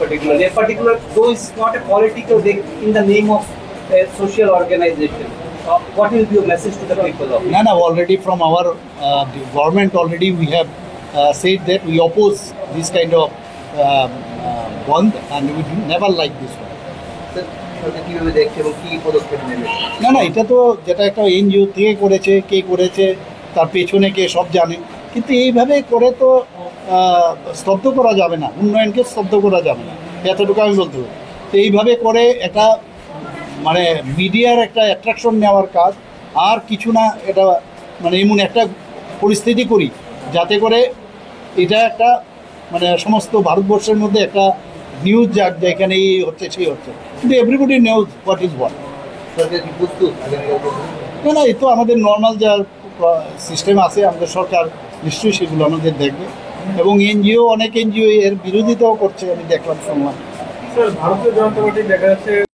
particularly. A particular, though it's not a political, they, in the name of a social organization. What will be your message to the people of? No, already from our the government already we have said that we oppose this kind of bond and we do never like this one. কিভাবে দেখছে এবং কি পদক্ষেপ নেবে? না এটা তো যেটা একটা এনজিও থেকে করেছে, কে করেছে তার পেছনে কে সব জানে, কিন্তু এইভাবে করে তো স্তব্ধ করা যাবে না, উন্নয়নকে স্তব্ধ করা যাবে না, এতটুকু আমি বলতে পারি। তো এইভাবে করে একটা মানে মিডিয়ার একটা অ্যাট্রাকশন নেওয়ার কাজ আর কিছু না, এটা মানে এমন একটা পরিস্থিতি করি যাতে করে এটা একটা মানে সমস্ত ভারতবর্ষের মধ্যে একটা নিউজ যাক যে এখানে এই হচ্ছে সেই হচ্ছে, কিন্তু everybody knows what is what. সরকার কি প্রস্তুত? না এই তো আমাদের নর্মাল যা সিস্টেম আছে আমাদের সরকার নিশ্চয়ই সেগুলো আমাদের দেখবে, এবং এনজিও অনেক এনজিও এর বিরোধিতাও করছে, আমি দেখলাম শুনলাম। ভারতীয় জনতা পার্টি দেখা যাচ্ছে